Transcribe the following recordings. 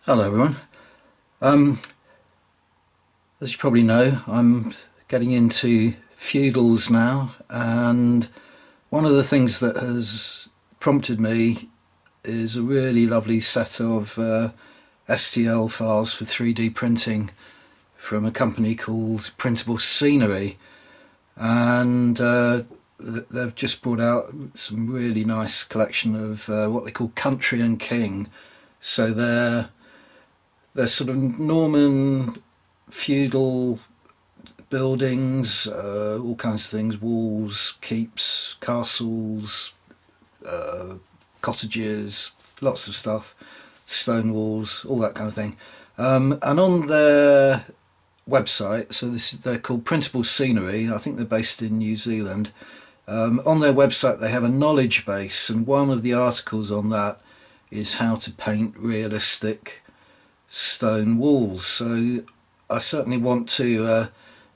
Hello everyone. As you probably know, I'm getting into feudals now, and one of the things that has prompted me is a really lovely set of STL files for 3D printing from a company called Printable Scenery, and they've just brought out some really nice collection of what they call country and king. So they're sort of Norman feudal buildings, all kinds of things, walls, keeps, castles, cottages, lots of stuff, stone walls, all that kind of thing. And on their website, so they're called Printable Scenery, I think they're based in New Zealand. On their website they have a knowledge base, and one of the articles on that is how to paint realistic stone walls. So I certainly want to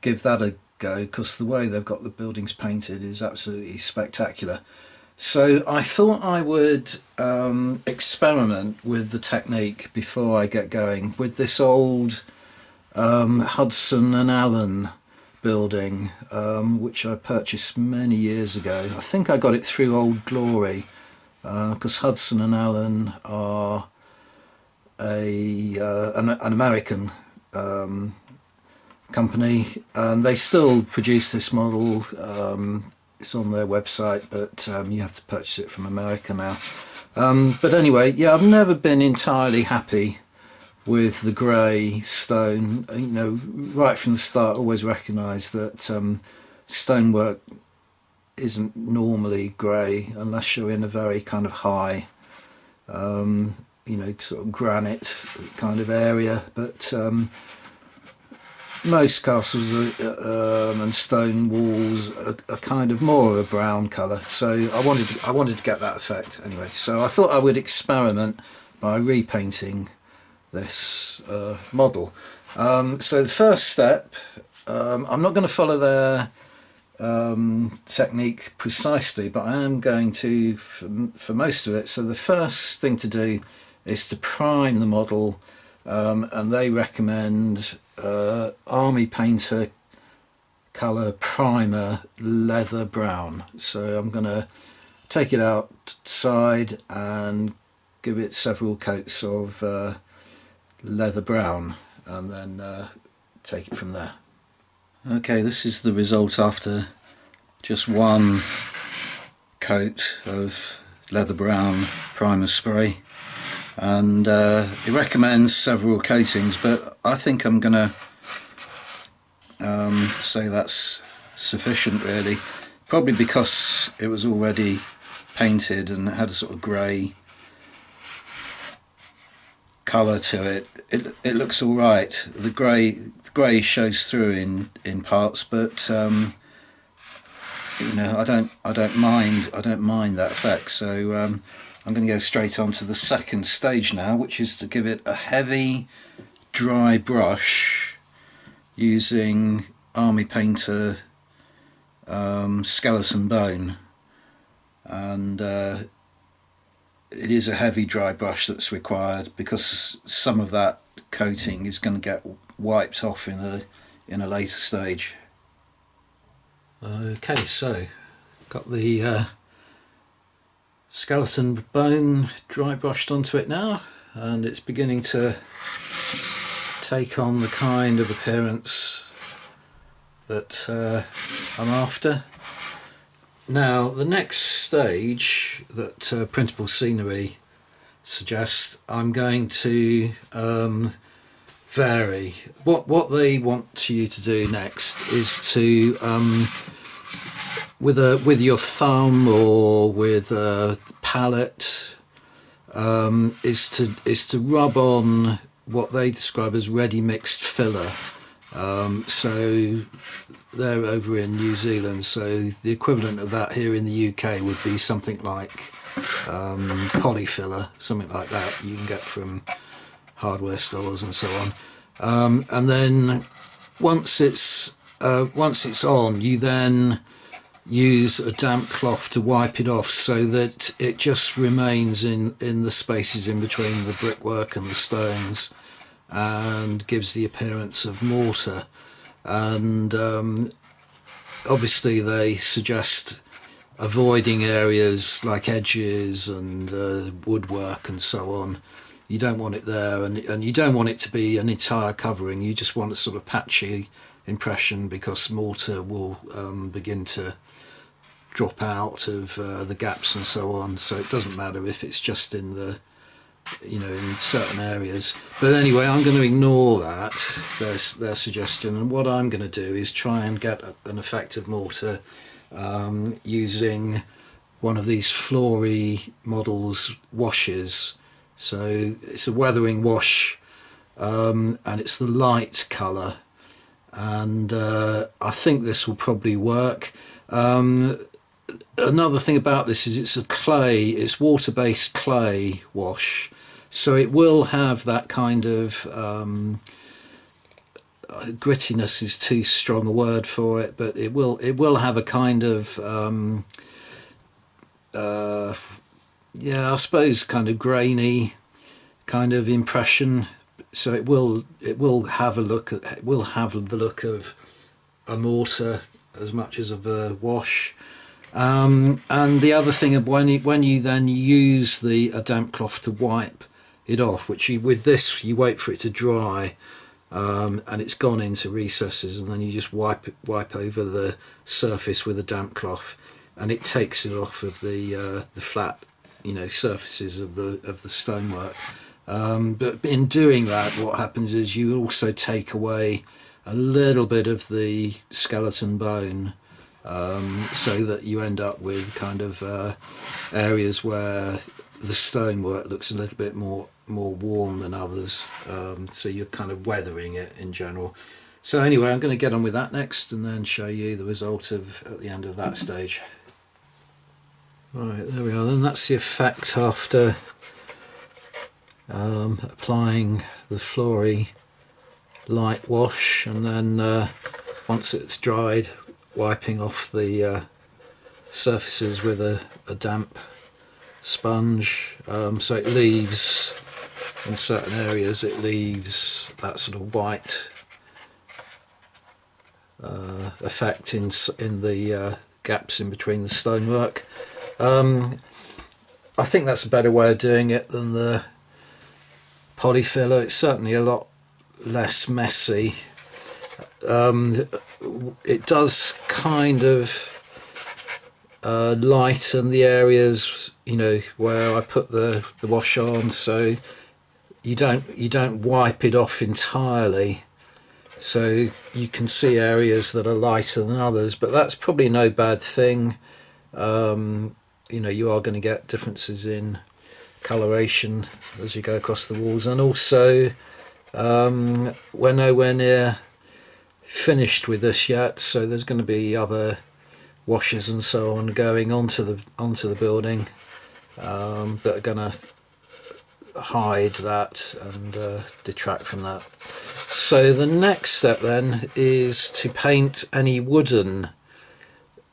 give that a go, because the way they've got the buildings painted is absolutely spectacular. So I thought I would experiment with the technique before I get going with this old Hudson and Allen building, which I purchased many years ago. I think I got it through Old Glory, because Hudson and Allen are an American company, and they still produce this model. It's on their website, but you have to purchase it from America now. But anyway, yeah, I've never been entirely happy with the grey stone. You know, right from the start, always recognised that stonework isn't normally grey unless you're in a very kind of high, you know, sort of granite kind of area. But most castles and stone walls are kind of more of a brown colour. So I wanted to get that effect anyway. So I thought I would experiment by repainting this model. So the first step, I'm not going to follow their technique precisely, but I am going to for most of it. So the first thing to do is to prime the model, and they recommend Army Painter colour primer leather brown. So I'm going to take it outside and give it several coats of leather brown, and then take it from there. Okay, this is the result after just one coat of leather brown primer spray, and it recommends several coatings, but I think I'm gonna say that's sufficient really, probably because it was already painted and it had a sort of grey colour to it. It looks all right. The grey shows through in parts, but you know, I don't mind that effect. So I'm going to go straight on to the second stage now, which is to give it a heavy dry brush using Army Painter skeleton bone, and it is a heavy dry brush that's required because some of that coating is going to get wiped off in a later stage. Okay, so got the skeleton bone dry brushed onto it now, and it's beginning to take on the kind of appearance that I'm after. Now the next stage that Printable Scenery suggests, I'm going to vary. What they want you to do next is to with your thumb or with a palette, is to rub on what they describe as ready mixed filler. So they're over in New Zealand, so the equivalent of that here in the UK would be something like polyfiller, something like that you can get from hardware stores and so on. And then once it's on, you then use a damp cloth to wipe it off so that it just remains in the spaces in between the brickwork and the stones and gives the appearance of mortar. And obviously they suggest avoiding areas like edges and woodwork and so on. You don't want it there, and you don't want it to be an entire covering. You just want a sort of patchy impression, because mortar will begin to drop out of the gaps and so on. So it doesn't matter if it's just in the, you know, in certain areas. But anyway, I'm going to ignore that, their suggestion, and what I'm going to do is try and get an effective mortar using one of these Flory models washes. So it's a weathering wash, and it's the light colour, and I think this will probably work. Another thing about this is it's water-based clay wash, so it will have that kind of grittiness is too strong a word for it, but it will have a kind of yeah, I suppose kind of grainy kind of impression. So it will have the look of a mortar as much as of a wash. And the other thing, when you then use a damp cloth to wipe it off, which with this you wait for it to dry, and it's gone into recesses, and then you just wipe over the surface with a damp cloth, and it takes it off of the flat, you know, surfaces of the stonework. But in doing that, what happens is you also take away a little bit of the skeleton bone, so that you end up with kind of areas where the stonework looks a little bit more warm than others, so you're kind of weathering it in general. So anyway, I'm going to get on with that next and then show you the result at the end of that stage. Right, there we are then. That's the effect after applying the Flory light wash, and then once it's dried, wiping off the surfaces with a damp sponge. So it leaves, in certain areas, it leaves that sort of white effect in the gaps in between the stonework. I think that's a better way of doing it than the polyfiller. It's certainly a lot less messy. It does kind of lighten the areas, you know, where I put the wash on, so you don't wipe it off entirely, so you can see areas that are lighter than others, but that's probably no bad thing. You know, you are going to get differences in coloration as you go across the walls, and also we're nowhere near finished with this yet, so there's going to be other washes and so on going onto the building that are going to hide that and detract from that. So the next step then is to paint any wooden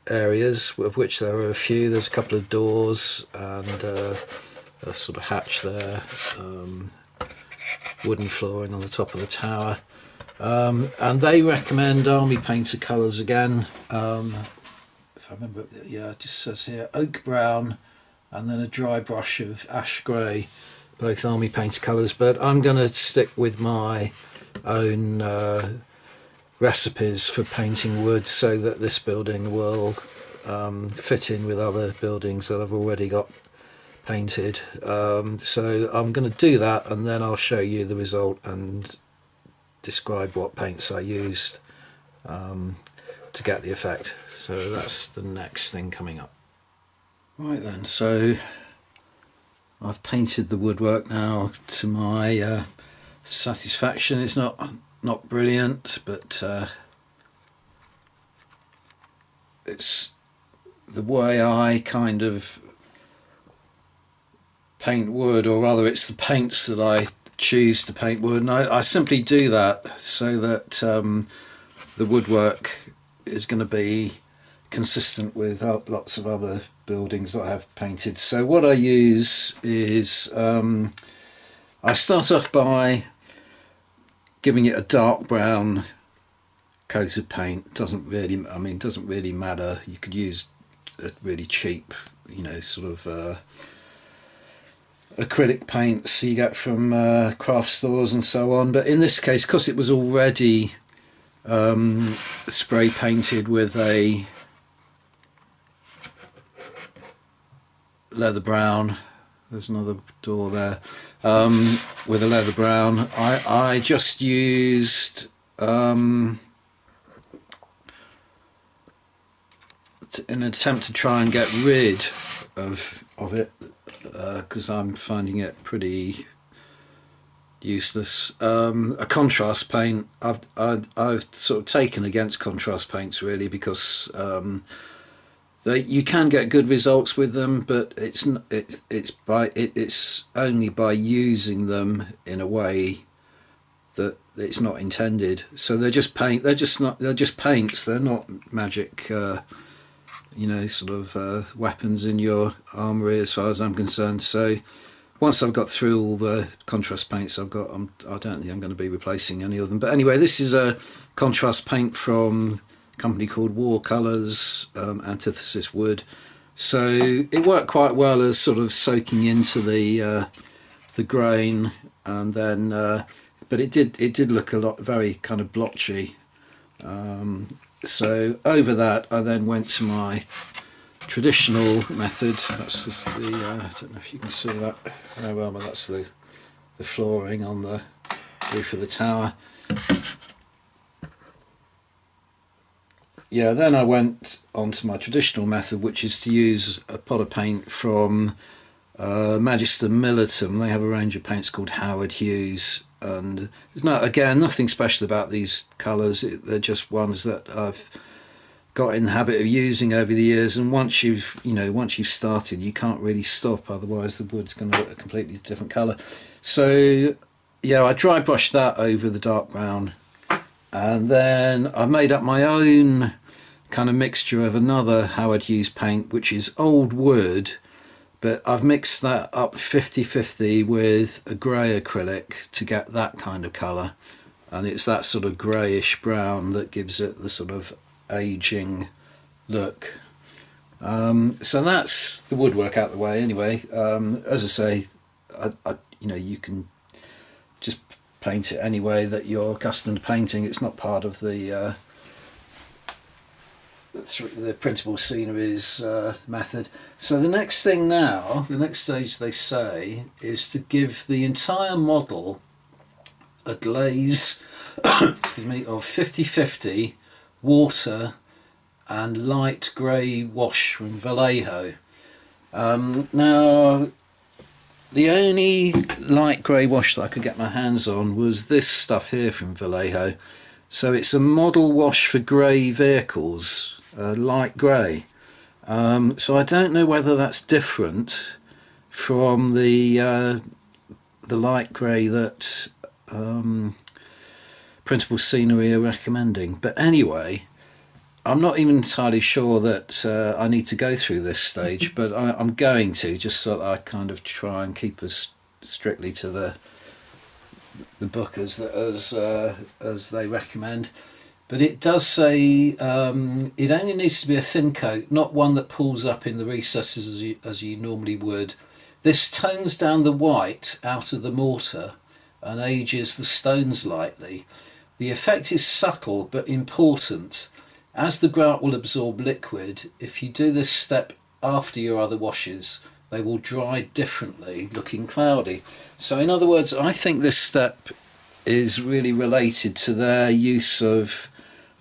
areas, of which there are a few. There's a couple of doors and a sort of hatch there, wooden flooring on the top of the tower, and they recommend army painter colours again. If I remember, yeah, it just says here oak brown and then a dry brush of ash grey, both army painter colours, but I'm going to stick with my own recipes for painting wood, so that this building will fit in with other buildings that I've already got painted. So I'm going to do that, and then I'll show you the result and describe what paints I used to get the effect. So that's the next thing coming up. Right then, so I've painted the woodwork now to my satisfaction. It's not brilliant, but it's the way I kind of paint wood, or rather it's the paints that I choose to paint wood, and I simply do that so that the woodwork is going to be consistent with lots of other buildings that I have painted. So what I use is I start off by giving it a dark brown coat of paint. Doesn't really matter. You could use a really cheap, sort of acrylic paints you get from craft stores and so on, but in this case, because it was already spray painted with a leather brown, there's another door there, with a leather brown, I just used in an attempt to try and get rid of it, because I'm finding it pretty useless. A contrast paint. I've sort of taken against contrast paints really, because you can get good results with them, but it's only by using them in a way that it's not intended. So they're just paint. They're just paints. They're not magic. Sort of weapons in your armoury as far as I'm concerned. So once I've got through all the contrast paints I've got, I don't think I'm going to be replacing any of them. But anyway, this is a contrast paint from a company called Watercolours, Antithesis Wood. So it worked quite well as sort of soaking into the grain, and then but it did look very kind of blotchy. So over that, I then went to my traditional method. That's I don't know if you can see that very well, but that's the flooring on the roof of the tower. Yeah, then I went on to my traditional method, which is to use a pot of paint from Magister Militum. They have a range of paints called Howard Hughes, and there's nothing special about these colours. They're just ones that I've got in the habit of using over the years, and once you've started, you can't really stop, otherwise the wood's going to look a completely different colour. So yeah, I dry brushed that over the dark brown, and then I made up my own kind of mixture of another Howard Hughes paint, which is old wood, but I've mixed that up 50-50 with a grey acrylic to get that kind of colour, and it's that sort of greyish brown that gives it the sort of aging look. So that's the woodwork out the way anyway. As I say, you can just paint it any way that you're accustomed to painting. It's not part of the Printable Scenery's method. So the next thing now, the next stage they say, is to give the entire model a glaze excuse me, of 50-50 water and light grey wash from Vallejo. Now the only light grey wash that I could get my hands on was this stuff here from Vallejo. So it's a model wash for grey vehicles, light grey. So I don't know whether that's different from the light grey that Printable Scenery are recommending. But anyway, I'm not even entirely sure that I need to go through this stage, but I'm going to, just so that I kind of try and keep us strictly to the book as they recommend. But it does say it only needs to be a thin coat, not one that pulls up in the recesses as you normally would. This tones down the white out of the mortar and ages the stones lightly. The effect is subtle but important. As the grout will absorb liquid, if you do this step after your other washes, they will dry differently, looking cloudy. So in other words, I think this step is really related to their use of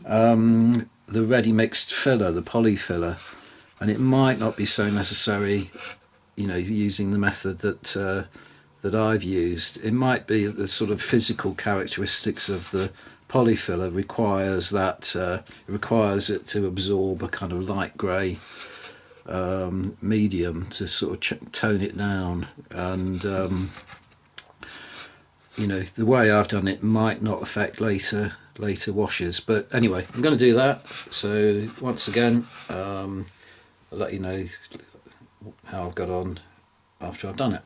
the ready mixed filler, the poly filler, and it might not be so necessary, using the method that I've used. It might be the sort of physical characteristics of the polyfiller requires it to absorb a kind of light grey medium to sort of tone it down, and you know, the way I've done it might not affect later washes, but anyway, I'm going to do that. So once again, I'll let you know how I've got on after I've done it.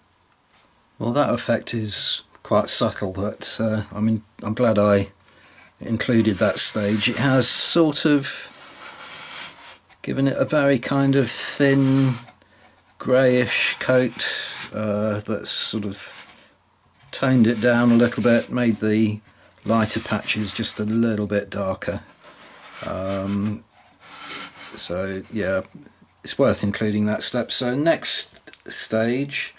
Well, that effect is quite subtle, but I mean, I'm glad I included that stage. It has sort of given it a very kind of thin greyish coat that's sort of toned it down a little bit, made the lighter patches just a little bit darker. So yeah, it's worth including that step. So next stage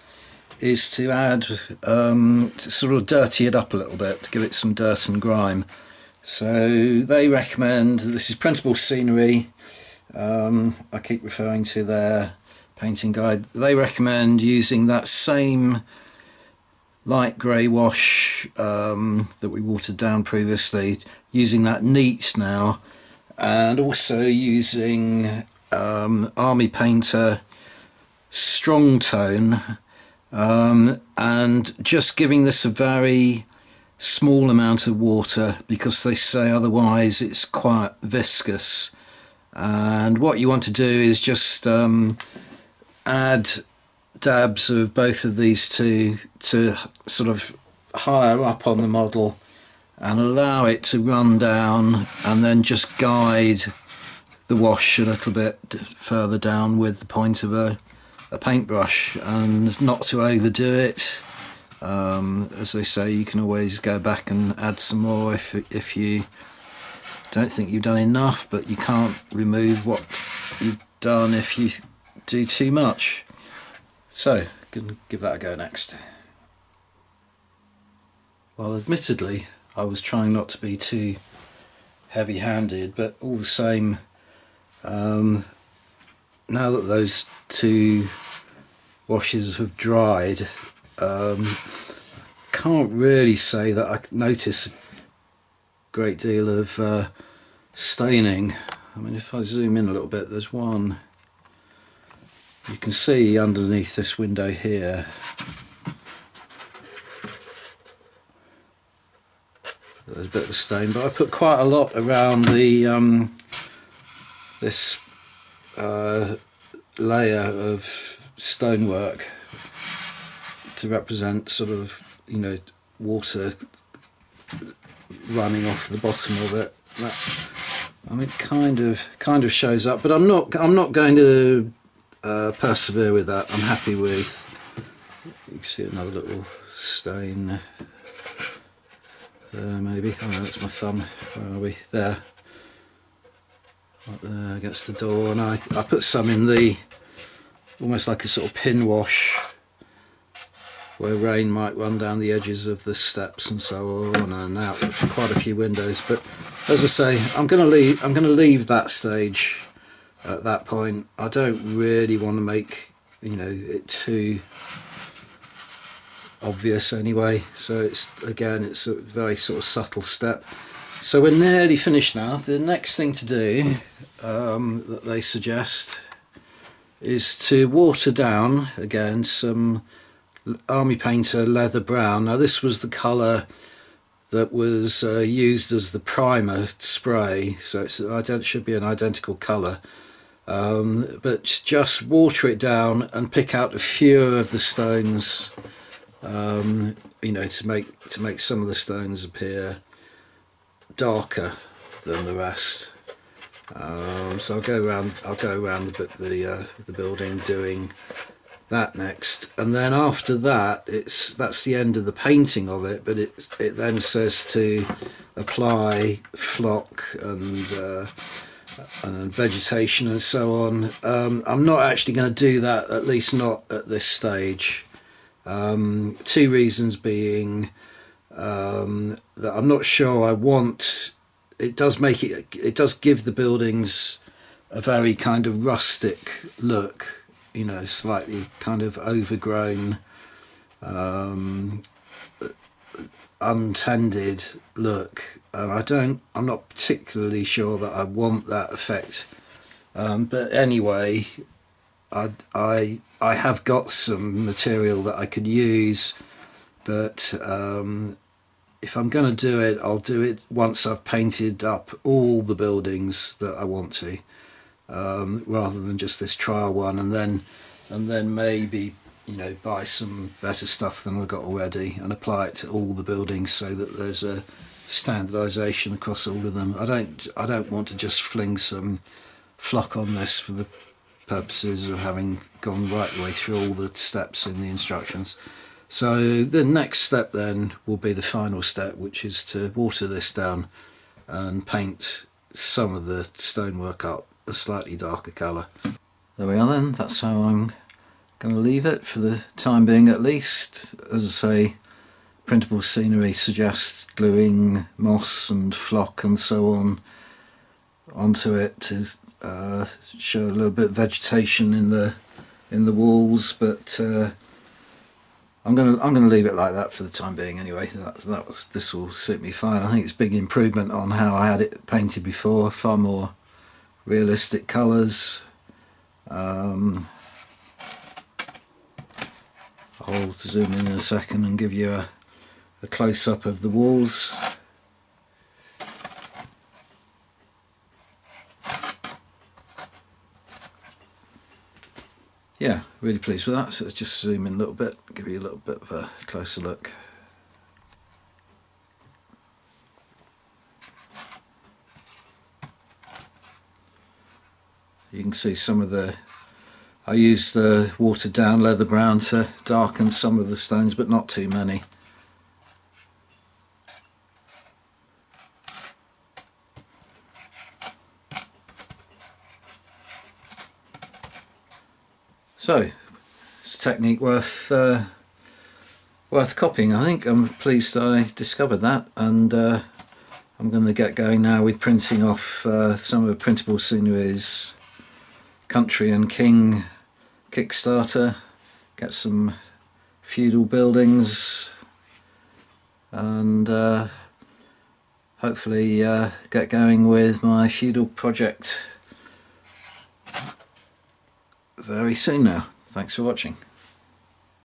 is to add, to sort of dirty it up a little bit, to give it some dirt and grime. So they recommend, this is Printable Scenery, I keep referring to their painting guide, they recommend using that same light grey wash that we watered down previously, using that neat now, and also using Army Painter Strong Tone, and just giving this a very small amount of water, because they say otherwise it's quite viscous. And what you want to do is just add dabs of both of these two to sort of higher up on the model and allow it to run down, and then just guide the wash a little bit further down with the point of a paintbrush, and not to overdo it. As they say, you can always go back and add some more if you don't think you've done enough, but you can't remove what you've done if you do too much. So, gonna give that a go next. Well, admittedly, I was trying not to be too heavy-handed, but all the same, now that those two washes have dried, can't really say that I notice a great deal of staining. I mean, if I zoom in a little bit, there's one you can see underneath this window here. There's a bit of a stain, but I put quite a lot around the this layer of stonework to represent sort of, you know, water running off the bottom of it. That, I mean, kind of shows up, but I'm not going to persevere with that. I'm happy with. You can see another little stain there, maybe. Oh no, that's my thumb. Where are we? There. Right there against the door, and I put some in the, almost like a sort of pin wash, where rain might run down the edges of the steps and so on, and out quite a few windows. But as I say, I'm going to leave that stage at that point. I don't really want to make, you know, it too obvious anyway. So it's, again, it's a very sort of subtle step. So we're nearly finished now. The next thing to do that they suggest is to water down again some Army Painter Leather Brown. Now this was the colour that was used as the primer spray, so it should be an identical colour, but just water it down and pick out a few of the stones, you know, to make some of the stones appear darker than the rest. So I'll go around the building doing that next, and then after that that's the end of the painting of it, but it then says to apply flock and vegetation and so on. I'm not actually going to do that, at least not at this stage. Two reasons being that I'm not sure I want, it does give the buildings a very kind of rustic look, you know, slightly kind of overgrown, untended look, and I'm not particularly sure that I want that effect. But anyway, I have got some material that I could use, but if I'm going to do it, I'll do it once I've painted up all the buildings that I want to, rather than just this trial one, and then maybe, you know, buy some better stuff than I've got already and apply it to all the buildings so that there's a standardisation across all of them. I don't want to just fling some flock on this for the purposes of having gone right the way through all the steps in the instructions. So the next step then will be the final step, which is to water this down and paint some of the stonework up a slightly darker colour. There we are then, that's how I'm going to leave it for the time being at least. As I say, Printable Scenery suggests gluing moss and flock and so on onto it to show a little bit of vegetation in the walls, but I'm gonna leave it like that for the time being anyway. This will suit me fine. I think it's a big improvement on how I had it painted before. Far more realistic colours. I'll zoom in a second and give you a close-up of the walls. Yeah, really pleased with that. So let's just zoom in a little bit, give you a little bit of a closer look. You can see some of I used the watered down leather brown to darken some of the stones, but not too many. So it's a technique worth copying, I think. I'm pleased I discovered that, and I'm going to get going now with printing off some of Printable Scenery's Country and King Kickstarter, get some feudal buildings, and hopefully get going with my feudal project very soon now. Thanks for watching.